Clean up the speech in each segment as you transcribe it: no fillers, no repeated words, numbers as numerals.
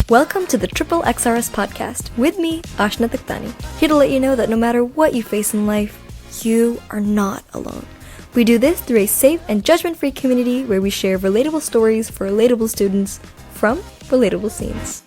Welcome to the Triple XRS podcast with me, Anushka Lakhani, here to let you know that no matter what you face in life, you are not alone. We do this through a safe and judgment-free community where we share relatable stories for relatable students from relatable scenes.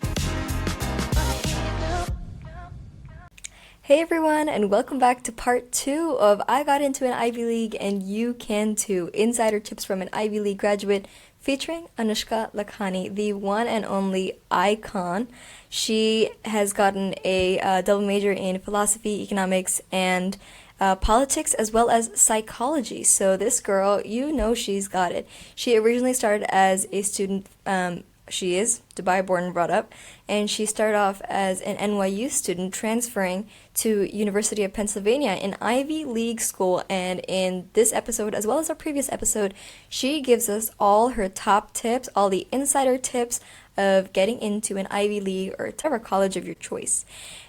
Hey everyone, and welcome back to part 2 of I Got Into an Ivy League and You Can Too, Insider Tips from an Ivy League Graduate, featuring Anushka Lakhani, the one and only icon. She has gotten a double major in philosophy, economics, and politics, as well as psychology. So this girl, you know she's got it. She originally started as a student, she is Dubai born and brought up, and she started off as an NYU student transferring to University of Pennsylvania, an Ivy League school. And in this episode, as well as our previous episode, she gives us all her top tips, all the insider tips of getting into an Ivy League or whatever college of your choice.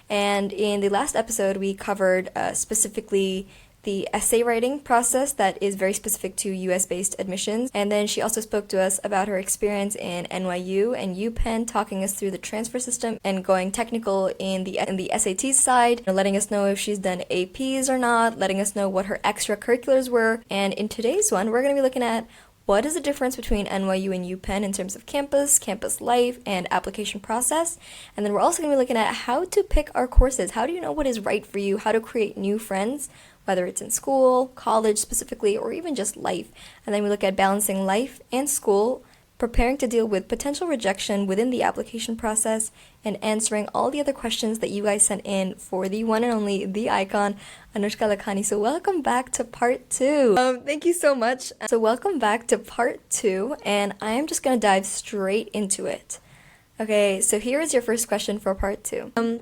And in the last episode, we covered specifically the essay writing process that is very specific to US-based admissions. And then she also spoke to us about her experience in NYU and UPenn, talking us through the transfer system and going technical in the SAT side, letting us know if she's done APs or not, letting us know what her extracurriculars were. And in today's one, we're going to be looking at what is the difference between NYU and UPenn in terms of campus life, and application process. And then we're also going to be looking at how to pick our courses. How do you know what is right for you? How to create new friends, whether it's in school, college specifically, or even just life. And then we look at balancing life and school, preparing to deal with potential rejection within the application process, and answering all the other questions that you guys sent in for the one and only, the icon, Anushka Lakhani. So welcome back to part 2. Thank you so much. So welcome back to part 2, and I am just going to dive straight into it. Okay, so here is your first question for part 2.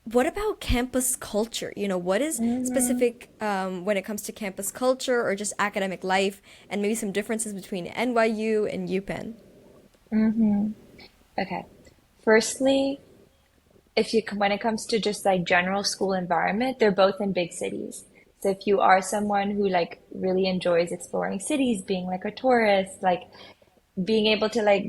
What about campus culture? You know, what is specific when it comes to campus culture or just academic life, and maybe some differences between NYU and UPenn? Okay. Firstly, when it comes to just like general school environment, they're both in big cities. So if you are someone who like really enjoys exploring cities, being like a tourist, like being able to like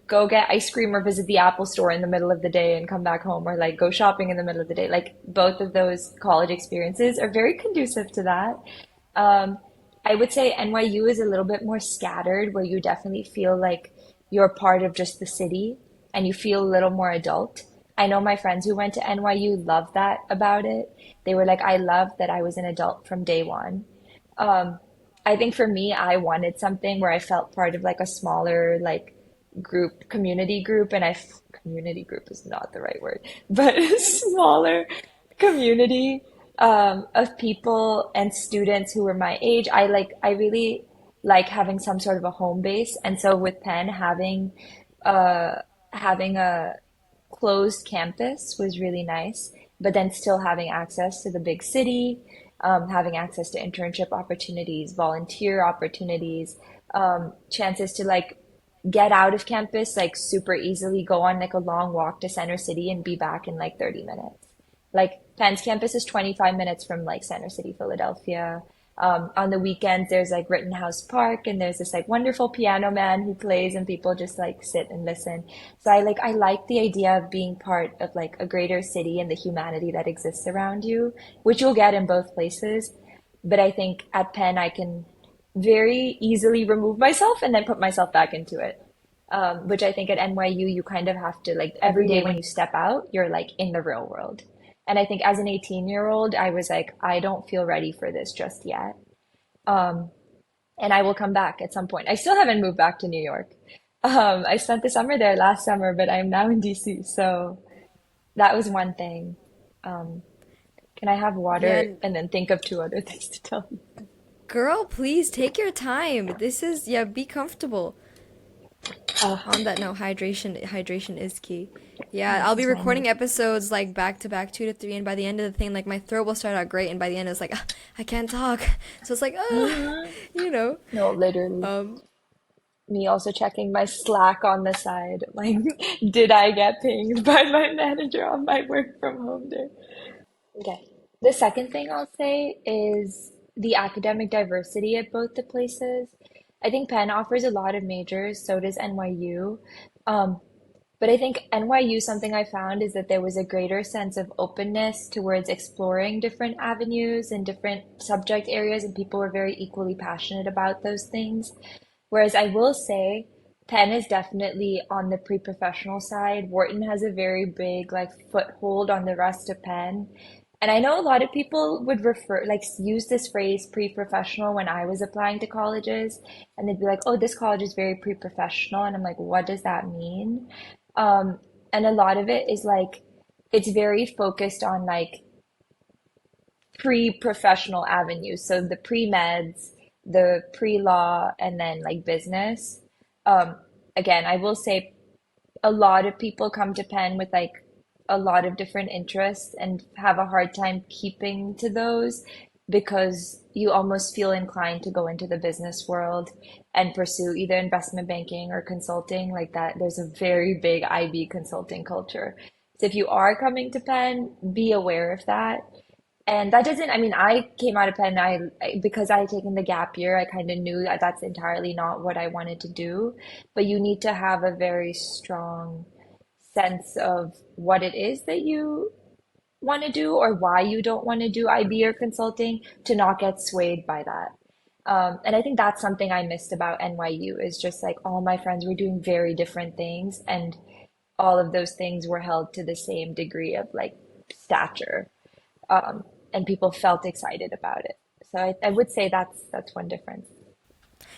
go get ice cream or visit the Apple store in the middle of the day and come back home, or like go shopping in the middle of the day, like both of those college experiences are very conducive to that. I would say NYU is a little bit more scattered, where you definitely feel like you're part of just the city and you feel a little more adult. I know my friends who went to NYU love that about it. They were like, I love that I was an adult from day one. I think for me, I wanted something where I felt part of like a smaller, like community group, and community group is not the right word, but a smaller community of people and students who were my age. I really like having some sort of a home base. And so with Penn, having a closed campus was really nice, but then still having access to the big city, having access to internship opportunities, volunteer opportunities, chances to like get out of campus like super easily, go on like a long walk to Center City and be back in like 30 minutes. Like Penn's campus is 25 minutes from like Center City, Philadelphia. On the weekends, there's like Rittenhouse Park, and there's this like wonderful piano man who plays, and people just like sit and listen. So I like the idea of being part of like a greater city and the humanity that exists around you, which you'll get in both places. But I think at Penn, I can very easily remove myself and then put myself back into it. Which I think at NYU, you kind of have to like every day when you step out, you're like in the real world. And I think as an 18-year-old, I was like, I don't feel ready for this just yet. And I will come back at some point. I still haven't moved back to New York. I spent the summer there last summer, but I'm now in DC. So that was one thing. Can I have water Yeah, and then think of two other things to tell you? girl, please take your time. This is, yeah, be comfortable. On that note, hydration is key. Yeah, I'll This be is what I recording need. episodes like back to back, 2 to 3, and by the end of the thing, like my throat will start out great, and by the end it's like, I can't talk. So it's like, Mhm. you know. No, literally. Um, Me also checking my Slack on the side. Like, did I get pinged by my manager on my work from home day? Okay. The second thing I'll say is the academic diversity at both the places. I think Penn offers a lot of majors, so does NYU. Um, But I think NYU, something I found is that there was a greater sense of openness towards exploring different avenues and different subject areas, and people were very equally passionate about those things. Whereas I will say, Penn is definitely on the pre-professional side. Wharton has a very big like foothold on the rest of Penn. And I know a lot of people would use this phrase pre-professional when I was applying to colleges, and they'd be like, "Oh, this college is very pre-professional," and I'm like, "What does that mean?" Um, and a lot of it is like it's very focused on like pre-professional avenues. So the pre-meds, the pre-law, and then like business. Um, Again, I will say a lot of people come to Penn with like a lot of different interests and have a hard time keeping to those because you almost feel inclined to go into the business world and pursue either investment banking or consulting like that. There's a very big IB consulting culture. So if you are coming to Penn, be aware of that. And that doesn't, I mean, I came out of Penn, because I had taken the gap year, I kind of knew that that's entirely not what I wanted to do. But you need to have a very strong sense of what it is that you want to do or why you don't want to do IB or consulting to not get swayed by that. And I think that's something I missed about NYU is just like all my friends were doing very different things, and all of those things were held to the same degree of like stature, um, and people felt excited about it. So I would say that's one difference.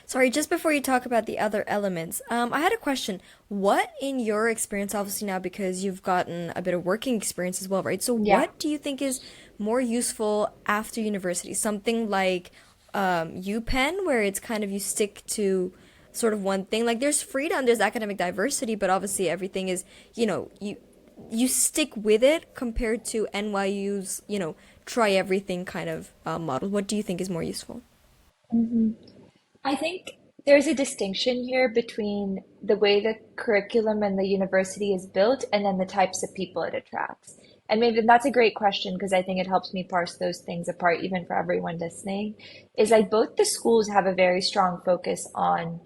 Sorry, just before you talk about the other elements, I had a question. What, in your experience, obviously now because you've gotten a bit of working experience as well, right? So, Yeah. what do you think is more useful after university? Something like UPenn, where it's kind of you stick to sort of one thing. Like, there's freedom, there's academic diversity, but obviously everything is, you stick with it compared to NYU's, try everything kind of model. What do you think is more useful? hmm I think there's a distinction here between the way the curriculum and the university is built and then the types of people it attracts. And maybe that's a great question because I think it helps me parse those things apart, even for everyone listening. Is like both the schools have a very strong focus on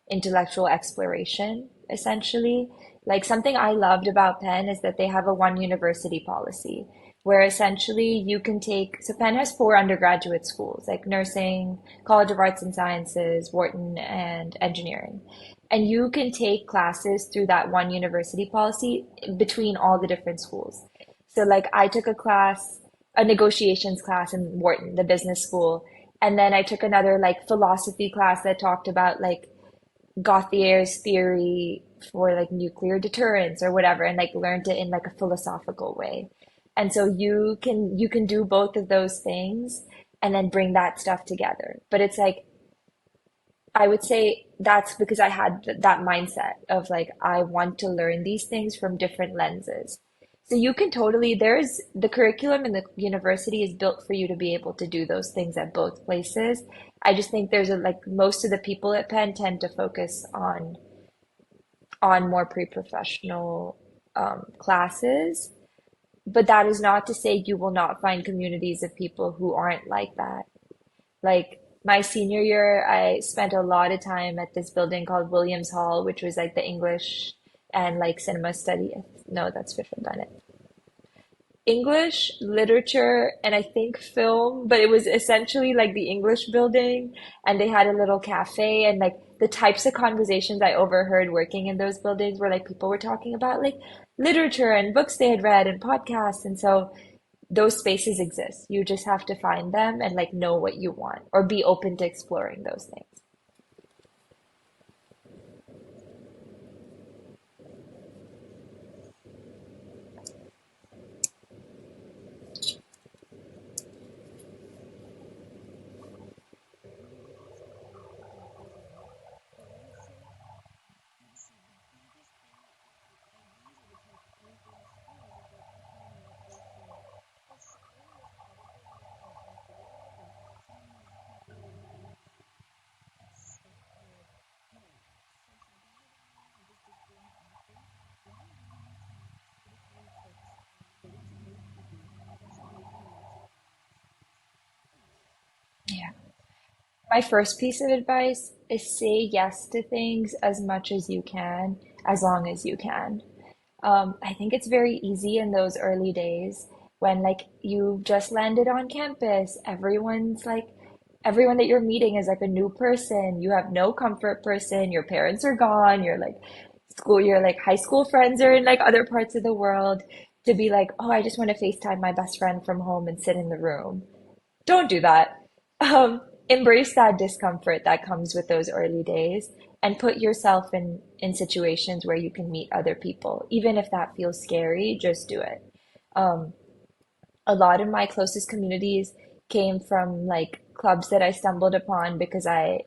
intellectual exploration, essentially. Like something I loved about Penn is that they have a one university policy where essentially you can take, so Penn has four undergraduate schools like nursing, College of Arts and Sciences, Wharton, and engineering. And you can take classes through that one university policy between all the different schools. So like I took a negotiations class in Wharton, the business school, and then I took another like philosophy class that talked about like Gauthier's theory for like nuclear deterrence or whatever, and like learned it in like a philosophical way. And so you can do both of those things and then bring that stuff together. But it's like I would say that's because I had that mindset of like I want to learn these things from different lenses. So you can totally, there's the curriculum in the university is built for you to be able to do those things at both places. I just think there's a like most of the people at Penn tend to focus on more pre-professional classes, but that is not to say you will not find communities of people who aren't like that. Like my senior year, I spent a lot of time at this building called Williams Hall, which was like the English and like cinema study. No, that's Fish and Bennett. English, literature, and I think film, but it was essentially like the English building, and they had a little cafe, and like the types of conversations I overheard working in those buildings were like people were talking about like literature and books they had read and podcasts, and so those spaces exist. You just have to find them and like know what you want or be open to exploring those things. Yeah. My first piece of advice is say yes to things as much as you can, as long as you can. I think it's very easy in those early days when like you just landed on campus. Everyone that you're meeting is like a new person. You have no comfort person. Your parents are gone. Your like high school friends are in like other parts of the world. To be like, oh, I just want to FaceTime my best friend from home and sit in the room. Don't do that. Embrace that discomfort that comes with those early days and put yourself in situations where you can meet other people. Even if that feels scary, just do it. Um, a lot of my closest communities came from like clubs that I stumbled upon because I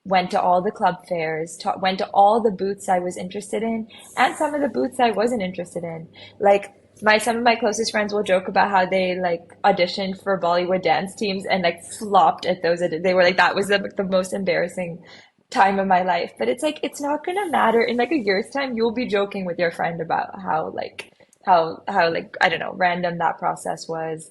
went to all the club fairs, went to all the booths I was interested in, and some of the booths I wasn't interested in. Like some of my closest friends will joke about how they like auditioned for Bollywood dance teams and like flopped at those. They were like that was the most embarrassing time of my life. But it's like it's not gonna matter. In like a year's time, you'll be joking with your friend about how like I don't know random that process was.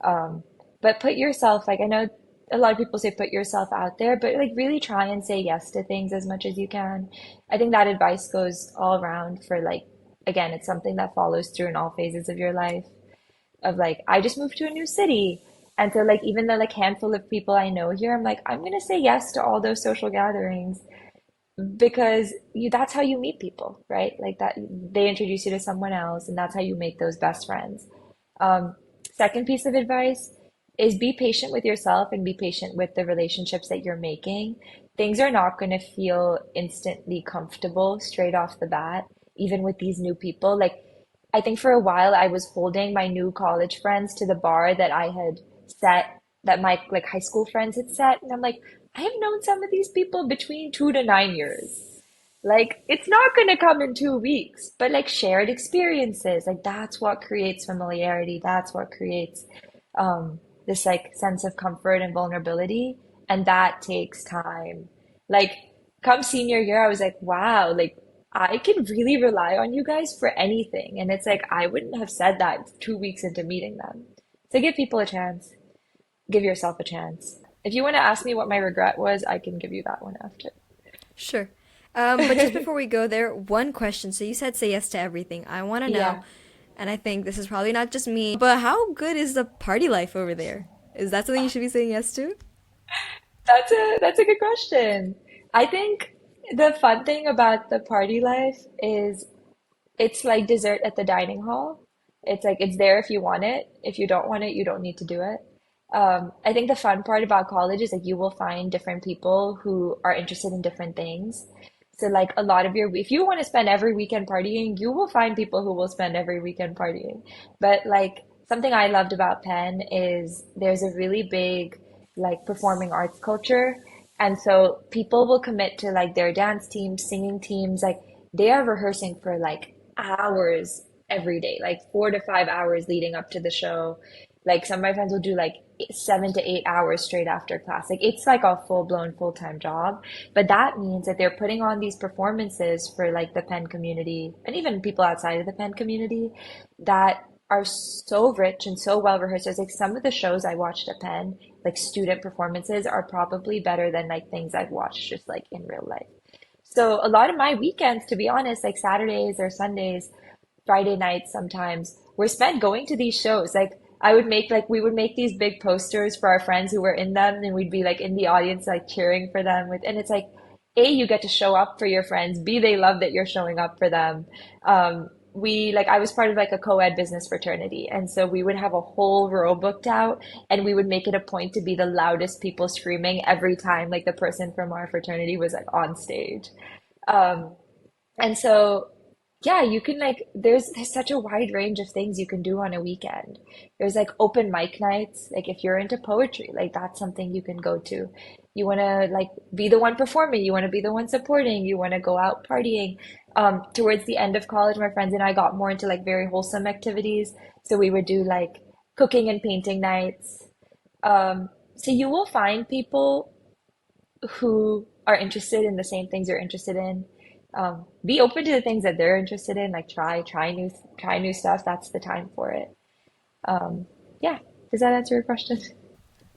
Um, but put yourself like I know a lot of people say put yourself out there, but like really try and say yes to things as much as you can. I think that advice goes all around for like again, it's something that follows through in all phases of your life. Of like I just moved to a new city. And so like even the like handful of people I know here, I'm like, I'm gonna say yes to all those social gatherings because that's how you meet people, right? Like that they introduce you to someone else and that's how you make those best friends. Um, Second piece of advice is be patient with yourself and be patient with the relationships that you're making. Things are not going to feel instantly comfortable straight off the bat, even with these new people. Like, I think for a while I was holding my new college friends to the bar that I had set, that my like high school friends had set. And I'm like, I have known some of these people between 2 to 9 years. Like, it's not going to come in 2 weeks, but like shared experiences, like that's what creates familiarity. That's what creates this like sense of comfort and vulnerability. And that takes time. Like, come senior year, I was like, wow, like I can really rely on you guys for anything. And it's like, I wouldn't have said that 2 weeks into meeting them. So give people a chance, give yourself a chance. If you want to ask me what my regret was, I can give you that one after. Sure. But just before we go there, one question. So you said say yes to everything. I want to know, Yeah. and I think this is probably not just me, but how good is the party life over there? Is that something you should be saying yes to? That's a good question. I think the fun thing about the party life is it's like dessert at the dining hall. It's like it's there if you want it. If you don't want it, you don't need to do it. I think the fun part about college is like you will find different people who are interested in different things. So like a lot of if you want to spend every weekend partying, you will find people who will spend every weekend partying. But like something I loved about Penn is there's a really big like performing arts culture. And so people will commit to like their dance teams, singing teams, like they are rehearsing for like hours every day, like 4 to 5 hours leading up to the show. Like some of my friends will do like 7 to 8 hours straight after class. Like it's like a full-blown full-time job. But that means that they're putting on these performances for like the Penn community and even people outside of the Penn community that are so rich and so well rehearsed. There's like some of the shows I watched at Penn, like student performances are probably better than like things I've watched just like in real life. So a lot of my weekends, to be honest, like Saturdays or Sundays, Friday nights sometimes, were spent going to these shows. Like we would make these big posters for our friends who were in them, and we'd be like in the audience, like cheering for them and it's like, A, you get to show up for your friends. B, they love that you're showing up for them. I was part of like a co-ed business fraternity. And so we would have a whole row booked out and we would make it a point to be the loudest people screaming every time like the person from our fraternity was like on stage. Um, and so, yeah, you can like there's such a wide range of things you can do on a weekend. There's like open mic nights. Like if you're into poetry, like that's something you can go to. You want to like be the one performing, you want to be the one supporting, you want to go out partying. Towards the end of college, my friends and I got more into like very wholesome activities. So we would do like cooking and painting nights. So you will find people who are interested in the same things you're interested in. Be open to the things that they're interested in. Like try new stuff. That's the time for it. Um, yeah. Does that answer your question?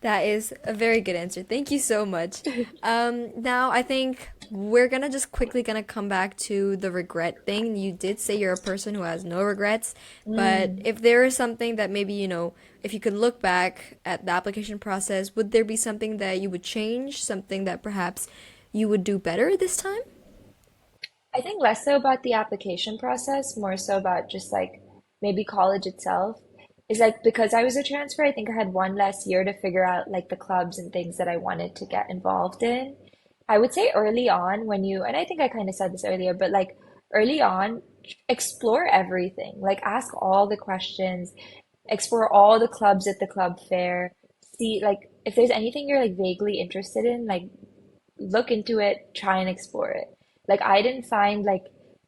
That is a very good answer. Thank you so much. Now I think we're gonna just quickly gonna come back to the regret thing. You did say you're a person who has no regrets, but Mm. if there is something that maybe, if you could look back at the application process, would there be something that you would change, something that perhaps you would do better this time? I think less so about the application process, more so about just like maybe college itself. Is like because I was a transfer, I think I had one less year to figure out like the clubs and things that I wanted to get involved in. I would say early on when you, and I think I kind of said this earlier, but like early on, explore everything. Like ask all the questions, explore all the clubs at the club fair. See like if there's anything you're like vaguely interested in, like look into it, try and explore it. Like I didn't find like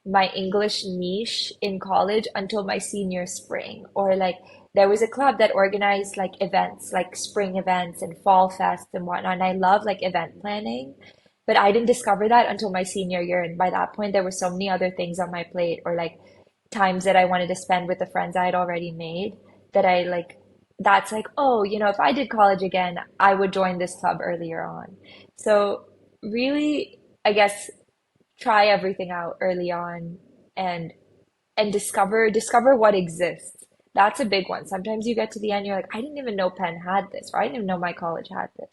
my English niche in college until my senior spring, or like there was a club that organized like events, like spring events and fall fest and whatnot. And I love like event planning, but I didn't discover that until my senior year. And by that point, there were so many other things on my plate, or like times that I wanted to spend with the friends I had already made that I like. That's like, oh, if I did college again, I would join this club earlier on. So really, I guess try everything out early on and discover what exists. That's a big one. Sometimes you get to the end, you're like, I didn't even know Penn had this, or I didn't even know my college had this.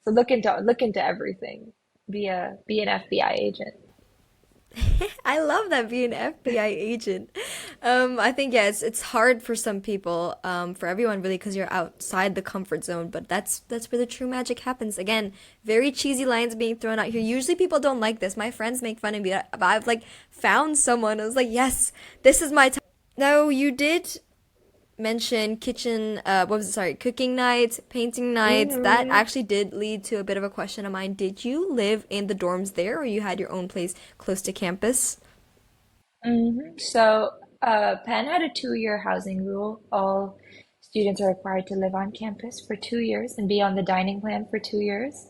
So look into everything. Be an FBI agent. I love that being an FBI agent. I think yeah, it's hard for some people, for everyone really, because you're outside the comfort zone. But that's where the true magic happens. Again, very cheesy lines being thrown out here. Usually people don't like this. My friends make fun of me. But I've like found someone. I was like, yes, this is my time. Now you did mention kitchen, what was it, sorry, cooking nights, painting nights. That Hmm. actually did lead to a bit of a question of mine. Did you live in the dorms there, or you had your own place close to campus? So, Penn had a 2-year housing rule. All students are required to live on campus for 2 years and be on the dining plan for 2 years.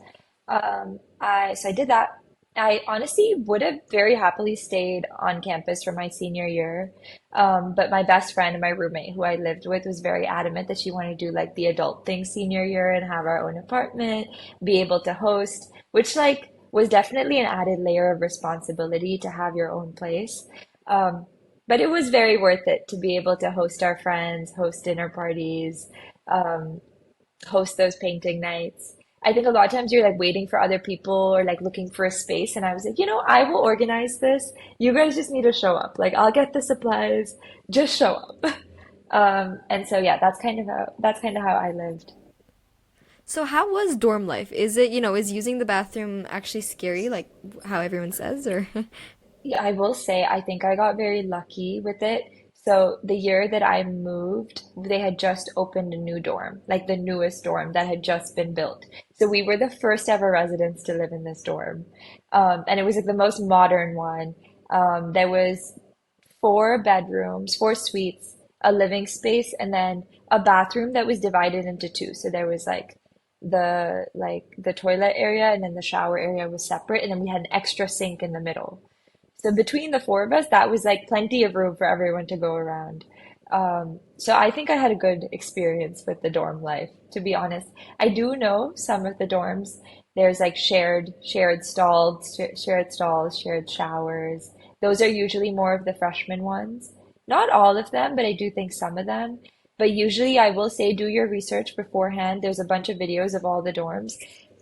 So I did that. I honestly would have very happily stayed on campus for my senior year. But my best friend and my roommate who I lived with was very adamant that she wanted to do like the adult thing senior year and have our own apartment, be able to host, which like was definitely an added layer of responsibility to have your own place. Um, but it was very worth it to be able to host our friends, host dinner parties, um, host those painting nights. I think a lot of times you're like waiting for other people or like looking for a space. And I was like, I will organize this. You guys just need to show up. Like I'll get the supplies. Just show up. And so yeah, that's kind of how I lived. So how was dorm life? Is it, is using the bathroom actually scary, like how everyone says, or? Yeah, I will say I think I got very lucky with it. So the year that I moved, they had just opened a new dorm, like the newest dorm that had just been built. So we were the first ever residents to live in this dorm. And it was like the most modern one. There was 4 bedrooms, 4 suites, a living space, and then a bathroom that was divided into two. So there was like the toilet area and then the shower area was separate, and then we had an extra sink in the middle. So between the four of us, that was like plenty of room for everyone to go around. So I think I had a good experience with the dorm life, to be honest. I do know some of the dorms, there's like shared stalls, shared showers. Those are usually more of the freshman ones. Not all of them, but I do think some of them. But usually I will say do your research beforehand. There's a bunch of videos of all the dorms.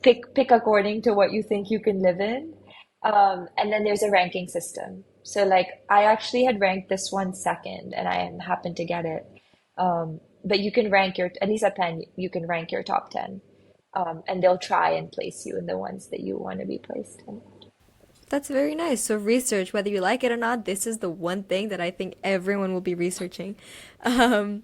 Pick according to what you think you can live in. And then there's a ranking system. So like I actually had ranked this one second and I happened to get it. But you can rank at least at Penn, you can rank your top 10. And they'll try and place you in the ones that you want to be placed in. That's very nice. So research, whether you like it or not, this is the one thing that I think everyone will be researching. Um,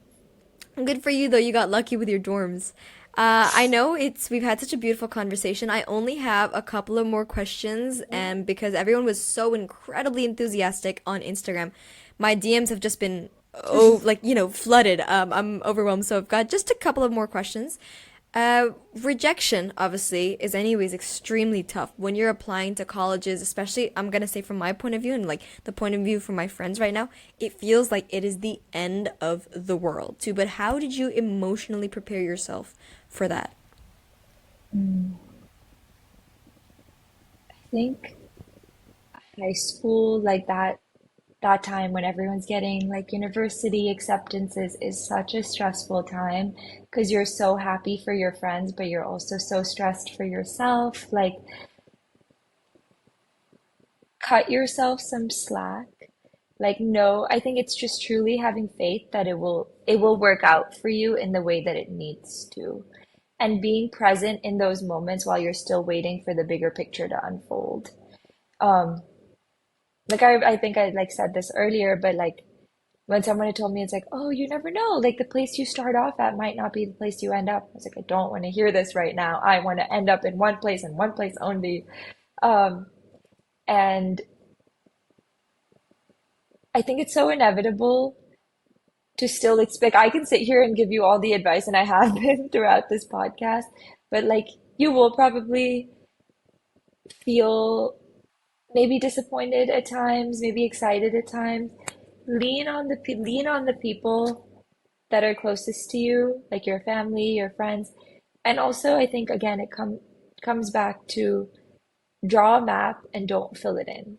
Good for you though. You got lucky with your dorms. I know we've had such a beautiful conversation. I only have a couple of more questions, and because everyone was so incredibly enthusiastic on Instagram, my DMs have just been flooded. I'm overwhelmed, so I've got just a couple of more questions. Rejection, obviously, is anyways extremely tough when you're applying to colleges, especially I'm gonna say from my point of view and like the point of view from my friends right now, it feels like it is the end of the world too. But how did you emotionally prepare yourself for that? Mm, I think high school, like that time when everyone's getting like university acceptances is such a stressful time because you're so happy for your friends, but you're also so stressed for yourself. Like, cut yourself some slack. Like, no, I think it's just truly having faith that it will work out for you in the way that it needs to. And being present in those moments while you're still waiting for the bigger picture to unfold. Um, like I think I like said this earlier, but like when someone had told me it's like, oh, you never know, like the place you start off at might not be the place you end up. I was like, I don't want to hear this right now. I want to end up in one place and one place only. Um, and I think it's so inevitable to still expect. I can sit here and give you all the advice, and I have been throughout this podcast, but like you will probably feel maybe disappointed at times, maybe excited at times. Lean on the people that are closest to you, like your family, your friends. And also, I think again, comes back to draw a map and don't fill it in.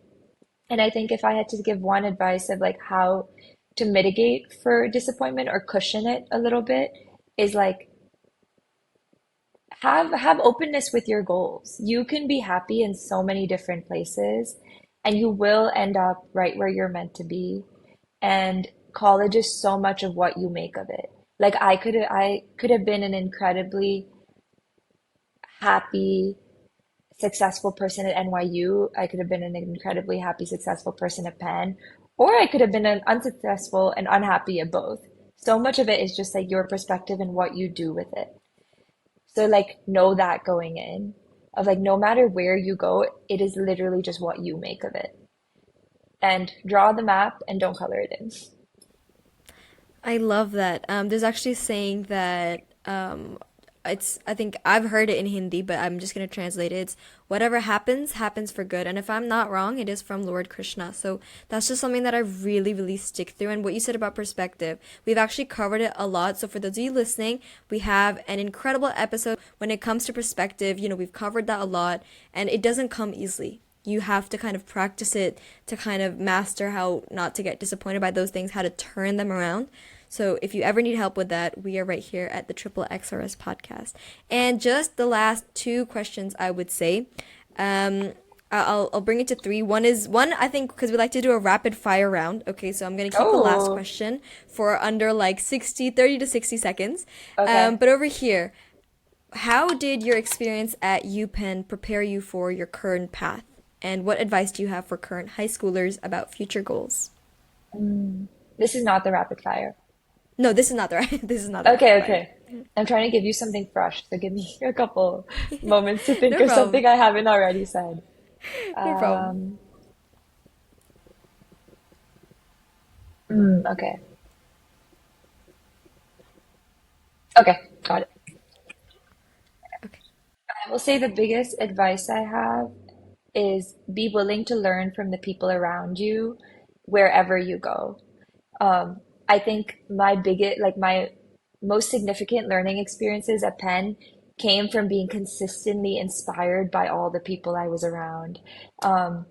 And I think if I had to give one advice of like how to mitigate for disappointment or cushion it a little bit is like have openness with your goals. You can be happy in so many different places and you will end up right where you're meant to be. And college is so much of what you make of it. Like I could have been an incredibly happy, successful person at NYU. I could have been an incredibly happy, successful person at Penn, or I could have been an unsuccessful and unhappy at both. So much of it is just like your perspective and what you do with it. So like know that going in of like no matter where you go, it is literally just what you make of it. And draw the map and don't color it in. I love that. There's actually a saying that it's I think I've heard it in Hindi, but I'm just gonna translate it. It's whatever happens, happens for good. And if I'm not wrong, it is from Lord Krishna. So that's just something that I really, really stick through. And what you said about perspective, we've actually covered it a lot. So for those of you listening, we have an incredible episode when it comes to perspective. We've covered that a lot, and it doesn't come easily. You have to kind of practice it to kind of master how not to get disappointed by those things, how to turn them around. So if you ever need help with that, we are right here at the Triple XRS podcast. And just the last two questions, I would say. I'll bring it to three. One I think because we like to do a rapid fire round. Okay, so I'm gonna keep the last Oh, question for under like 30 to 60 seconds. okay. But over here, how did your experience at UPenn prepare you for your current path? And what advice do you have for current high schoolers about future goals? Mm. This is not the rapid fire. No, this is not the right. This is not the rapid Okay, fire. okay. I'm trying to give you something fresh, so give me a couple moments to think No of problem. something I haven't already said. No problem. Um, okay. Okay, got it. Okay. I will say the biggest advice I have is be willing to learn from the people around you wherever you go. I think my most significant learning experiences at Penn came from being consistently inspired by all the people I was around. Um,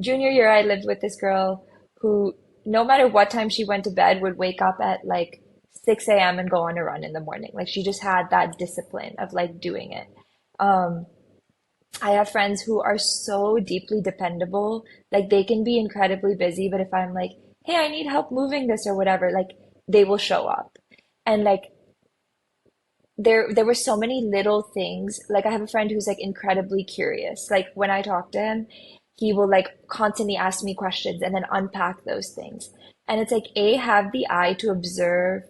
Junior year, I lived with this girl who, no matter what time she went to bed, would wake up at like 6 a.m. and go on a run in the morning. Like she just had that discipline of like doing it. Um, I have friends who are so deeply dependable. Like they can be incredibly busy, but if I'm like, hey, I need help moving this or whatever, like they will show up. And like there were so many little things. Like I have a friend who's like incredibly curious. Like when I talk to him, he will like constantly ask me questions and then unpack those things. And it's like A, have the eye to observe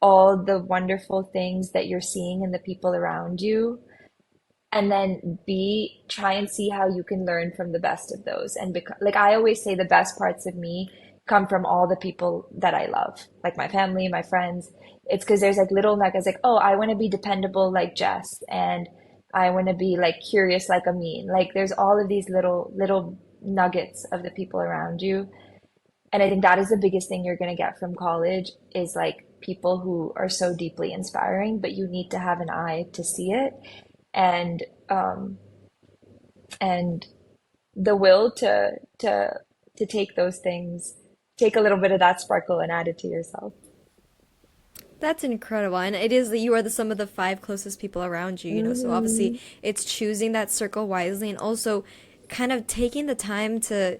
all the wonderful things that you're seeing in the people around you, and then B, try and see how you can learn from the best of those. And like I always say, the best parts of me come from all the people that I love, like my family, my friends. It's because there's like little nuggets, like, oh, I want to be dependable like Jess, and I want to be like curious like Amin. Like there's all of these little nuggets of the people around you. And I think that is the biggest thing you're going to get from college is like people who are so deeply inspiring, but you need to have an eye to see it. and and the will to take those things, take a little bit of that sparkle and add it to yourself. That's incredible. And it is that you are the sum of the five closest people around you, you know. So obviously Hmm. it's choosing that circle wisely and also kind of taking the time to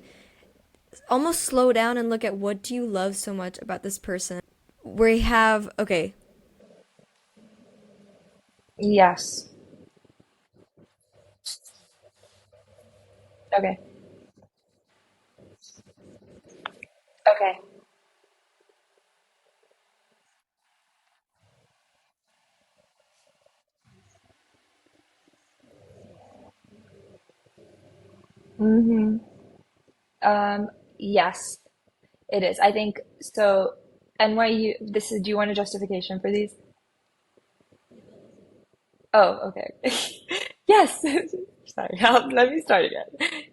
almost slow down and look at what do you love so much about this person. We have, okay, Yes. Okay. Okay. Hmm. Um, yes, it is. I think so. NYU, this is, do you want a justification for these? Oh, okay. Yes. Sorry, let me start again.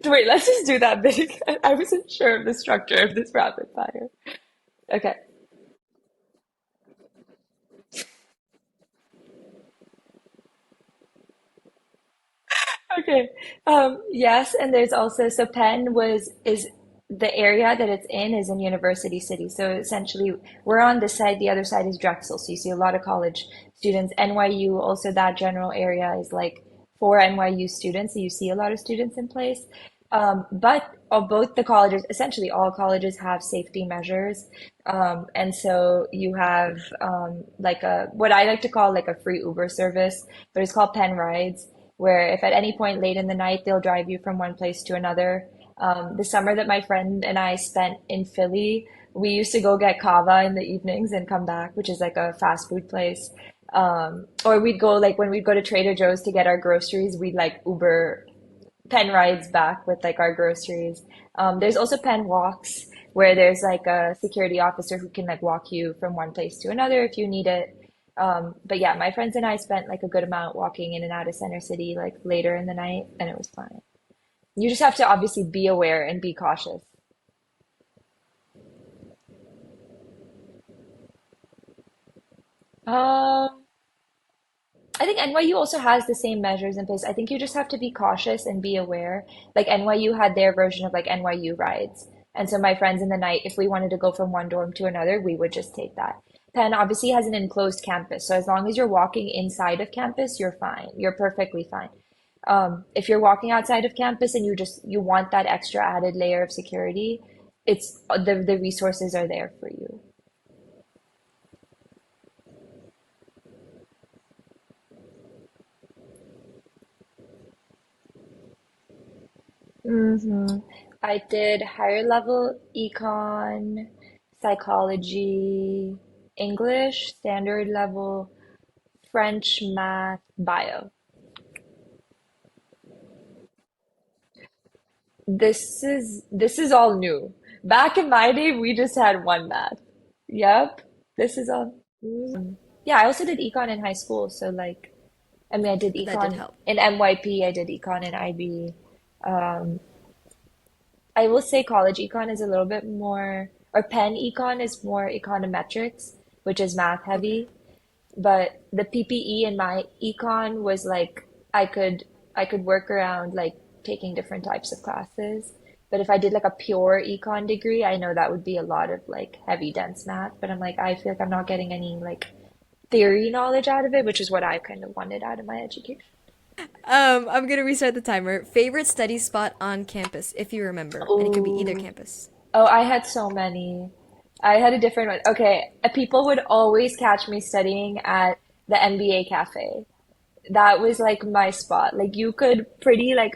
Wait, let's just do that bit again. I wasn't sure of the structure of this rapid fire. Okay. Okay. Yes, and there's also, so Penn is the area that it's in is in University City. So essentially, we're on this side, the other side is Drexel. So you see a lot of college students. NYU, also that general area is like for NYU students. So you see a lot of students in place. But both the colleges, essentially all colleges have safety measures. And so you have like a, what I like to call like a free Uber service, but it's called Penn Rides, where if at any point late in the night they'll drive you from one place to another. The summer that my friend and I spent in Philly, we used to go get kava in the evenings and come back, which is like a fast food place. Or we'd go like when we'd go to Trader Joe's to get our groceries, we'd like Uber Penn rides back with like our groceries. There's also Penn walks where there's like a security officer who can like walk you from one place to another if you need it. But yeah, my friends and I spent like a good amount walking in and out of Center City like later in the night, and it was fine. You just have to obviously be aware and be cautious. Um, I think NYU also has the same measures in place. I think you just have to be cautious and be aware. Like NYU had their version of like NYU rides. And so my friends in the night, if we wanted to go from one dorm to another, we would just take that. Penn obviously has an enclosed campus. So as long as you're walking inside of campus, you're fine. You're perfectly fine. If you're walking outside of campus and you want that extra added layer of security, it's the resources are there for you. Hmm. I did higher level econ, psychology, English, standard level, French, math, bio. This is all new. Back in my day, we just had one math. Yep, this is all. Yeah, I also did econ in high school, so like, I mean, I did that did econ help. in MYP, I did econ in IB. Um, I will say college econ is a little bit more, or Penn econ is more econometrics, which is math Okay. heavy. But the PPE in my econ was like I could work around like taking different types of classes. But if I did like a pure econ degree, I know that would be a lot of like heavy dense math. But I'm like I feel like I'm not getting any like theory knowledge out of it, which is what I kind of wanted out of my education. I'm gonna restart the timer. Favorite study spot on campus, if you remember, and it could be either Oh, campus. oh, I had so many. I had a different one. Okay, people would always catch me studying at the MBA cafe. That was like my spot. Like you could pretty like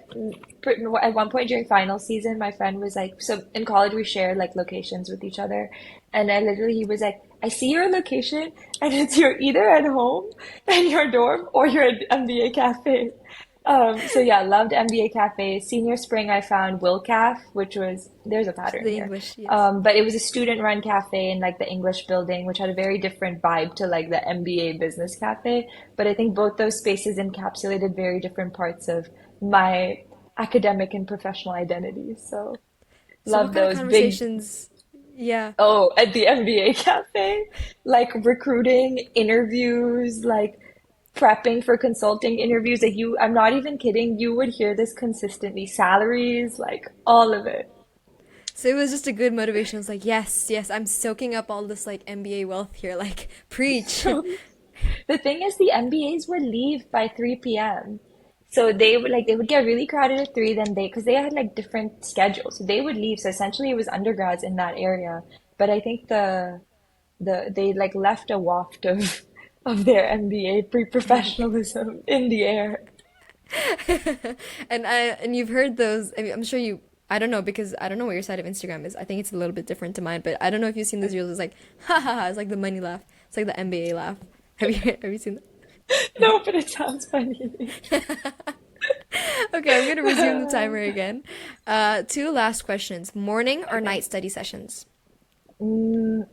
at one point during final season, my friend was like, so in college we shared like locations with each other, and I literally he was like, I see your location, and it's you're either at home in your dorm or you're at MBA cafe. So yeah, loved MBA cafe. Senior spring, I found Wilcaf, which was there's a pattern The here. English, yes. But it was a student-run cafe in like the English building, which had a very different vibe to like the MBA business cafe. But I think both those spaces encapsulated very different parts of my academic and professional identity. So So what love kind of those big, conversations? Yeah. oh, at the MBA cafe, like recruiting, interviews, like prepping for consulting interviews. Like you, I'm not even kidding. You would hear this consistently. Salaries, like all of it. So it was just a good motivation. It was like, yes, yes, I'm soaking up all this like MBA wealth here. Like, preach. So the thing is, the MBAs would leave by 3 p.m. So they would get really crowded at 3, then because they had like different schedules. So they would leave. So essentially it was undergrads in that area. But I think they like left a waft of their MBA pre-professionalism in the air. And you've heard those. I mean, I'm sure you. I don't know because I don't know what your side of Instagram is. I think it's a little bit different to mine, but I don't know if you've seen those reels. It's like, ha ha ha. It's like the money laugh. It's like the MBA laugh. Have you seen that? No, but it sounds funny. Okay, I'm gonna resume the timer again. Two last questions: morning or Okay. night study sessions? Mm,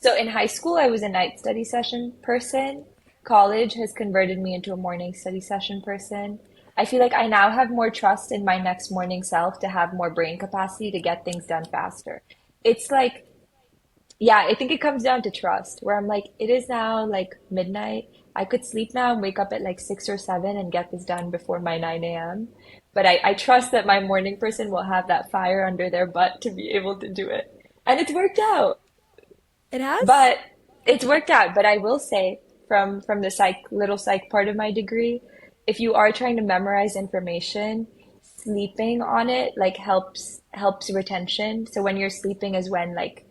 So in high school, I was a night study session person. College has converted me into a morning study session person. I feel like I now have more trust in my next morning self to have more brain capacity to get things done faster. It's like, yeah, I think it comes down to trust, where I'm like, it is now like midnight. I could sleep now and wake up at like 6 or 7 and get this done before my 9 a.m. But I trust that my morning person will have that fire under their butt to be able to do it. And it's worked out. It has. But it's worked out. But I will say, from the little psych part of my degree, if you are trying to memorize information, sleeping on it like helps retention. So when you're sleeping is when like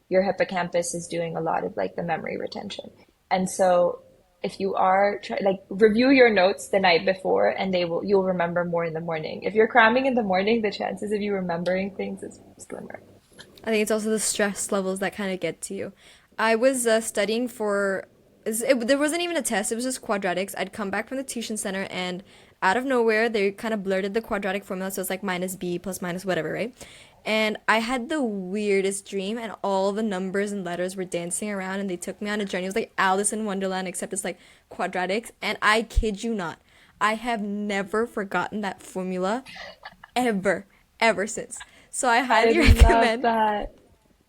your hippocampus is doing a lot of like the memory retention. And so if you are like review your notes the night before and you'll remember more in the morning. If you're cramming in the morning, the chances of you remembering things is slimmer. I think it's also the stress levels that kind of get to you. I was studying for, there wasn't even a test, it was just quadratics. I'd come back from the tuition center and out of nowhere, they kind of blurted the quadratic formula. So it's like minus b plus minus whatever, right? And I had the weirdest dream, and all the numbers and letters were dancing around, and they took me on a journey. It was like Alice in Wonderland, except it's like quadratics. And I kid you not, I have never forgotten that formula ever, ever since. So I I highly love recommend. that.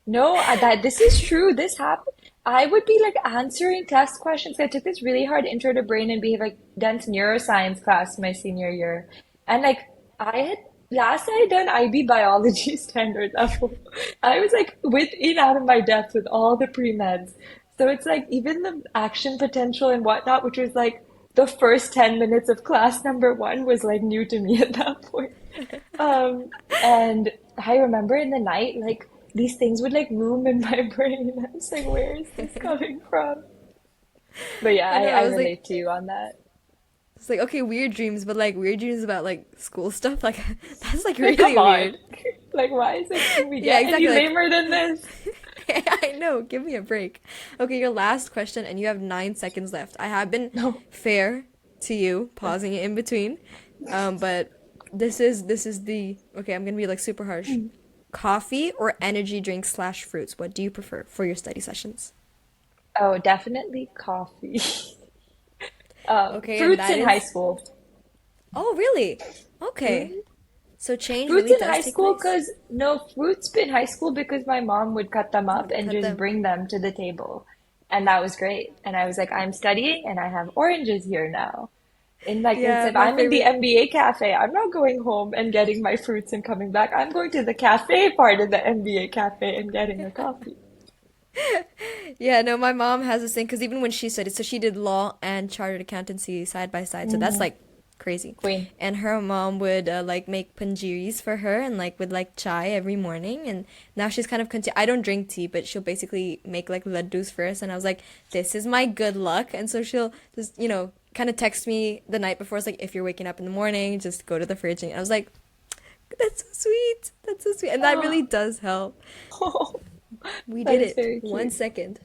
No, that this is true. This happened. I would be like answering test questions. I took this really hard intro to brain and behavior, like dense neuroscience class my senior year, and like I had last I had done IB biology standard level. I was like within out of my depth with all the pre-meds. So it's like even the action potential and whatnot, which was like the first 10 minutes of class number one was like new to me at that point. And I remember in the night, like these things would like loom in my brain. I was like, where is this coming from? But yeah, I know, I I was like, relate to you on that. it's like, okay, weird dreams, but like weird dreams about like school stuff, like that's like Like, really come on. weird. Like, why is it, can we Yeah, get any exactly. Like, lamer than this? I know, give me a break. Okay, your last question, and you have 9 seconds left. I have been No. fair to you, pausing it in between, but this is the okay. I'm gonna be like super harsh. Coffee or energy drinks slash fruits? What do you prefer for your study sessions? Oh, definitely coffee. Okay, and Fruits that in high is. school. Oh, really? Okay. Mhm. So change Fruits really in does high take school, place. because no, fruits in high school because my mom would cut them up and Cut just them. bring them to the table. And that was great. And I was like, I'm studying and I have oranges here now. And like, it's Yeah, if my I'm in the favorite. MBA cafe, I'm not going home and getting my fruits and coming back. I'm going to the cafe part of the MBA cafe and getting a coffee. Yeah, no, my mom has this thing because even when she studied, so she did law and chartered accountancy side by side. So that's Mm, like crazy. queen. And her mom would like make panjiris for her and like with like chai every morning. And now she's kind of I don't drink tea, but she'll basically make like laddus first. And I was like, this is my good luck. And so she'll just kind of text me the night before. It's like, if you're waking up in the morning, just go to the fridge. And I was like, that's so sweet. That's so sweet. And that really Oh, does help. We that did is it. very One cute. second.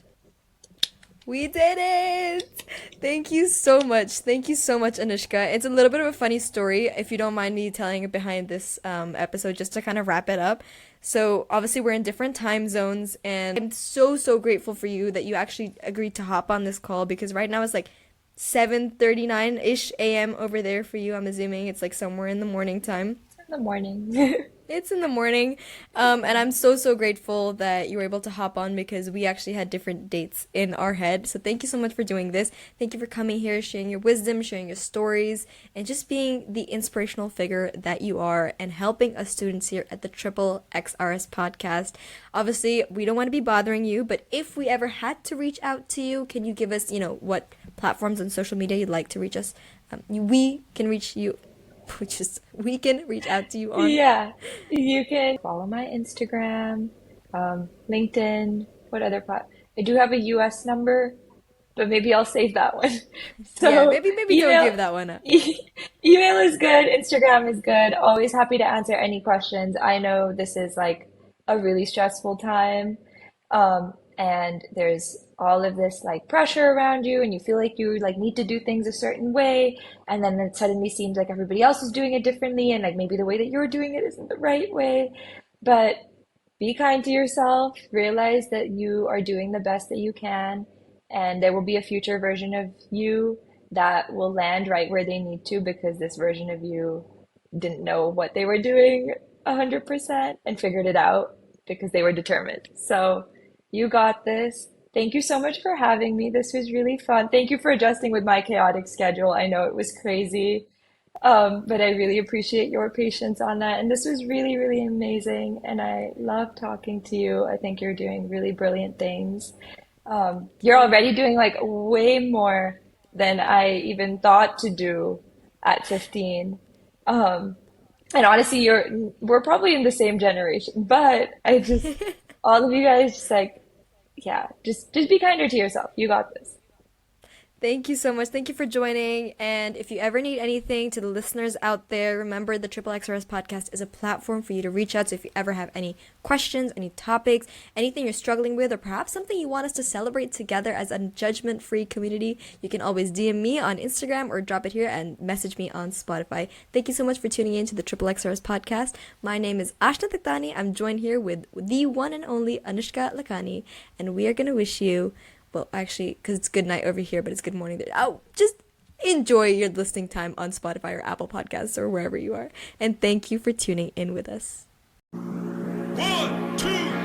We did it! Thank you so much. Thank you so much, Anushka. It's a little bit of a funny story, if you don't mind me telling it behind this episode, just to kind of wrap it up. So, obviously, we're in different time zones, and I'm so, so grateful for you that you actually agreed to hop on this call because right now it's like 7:39-ish a.m. over there for you. I'm assuming it's like somewhere in the morning time. in the morning. It's in the morning, and I'm so, so grateful that you were able to hop on because we actually had different dates in our head. So thank you so much for doing this. Thank you for coming here, sharing your wisdom, sharing your stories, and just being the inspirational figure that you are and helping us students here at the Triple XRS podcast. Obviously, we don't want to be bothering you, but if we ever had to reach out to you, can you give us, what platforms on social media you'd like to reach us? We can reach you, which is we can reach out to you on. Yeah, you can follow my Instagram, LinkedIn. What other plat? I do have a US number, but maybe I'll save that one. Yeah, So maybe don't email, give that one up. email is good. Instagram is good. Always happy to answer any questions. I know this is like a really stressful time, and there's all of this like pressure around you, and you feel like you like need to do things a certain way, and then it suddenly seems like everybody else is doing it differently, and like maybe the way that you're doing it isn't the right way. But be kind to yourself, realize that you are doing the best that you can, and there will be a future version of you that will land right where they need to because this version of you didn't know what they were doing 100% and figured it out because they were determined. So you got this. Thank you so much for having me. This was really fun. Thank you for adjusting with my chaotic schedule. I know it was crazy. But I really appreciate your patience on that. And this was really, really amazing. And I love talking to you. I think you're doing really brilliant things. You're already doing like way more than I even thought to do at 15. Um, and honestly, we're probably in the same generation, but I just all of you guys just like, yeah, just be kinder to yourself. You got this. Thank you so much. Thank you for joining. And if you ever need anything to the listeners out there, remember the Triple XRS podcast is a platform for you to reach out. So if you ever have any questions, any topics, anything you're struggling with, or perhaps something you want us to celebrate together as a judgment-free community, you can always DM me on Instagram or drop it here and message me on Spotify. Thank you so much for tuning in to the Triple XRS podcast. My name is Anushka Lakhani. I'm joined here with the one and only Anushka Lakhani, and we are going to wish you, well, actually, because it's good night over here, but it's good morning there. Oh, just enjoy your listening time on Spotify or Apple Podcasts or wherever you are. And thank you for tuning in with us. One, two.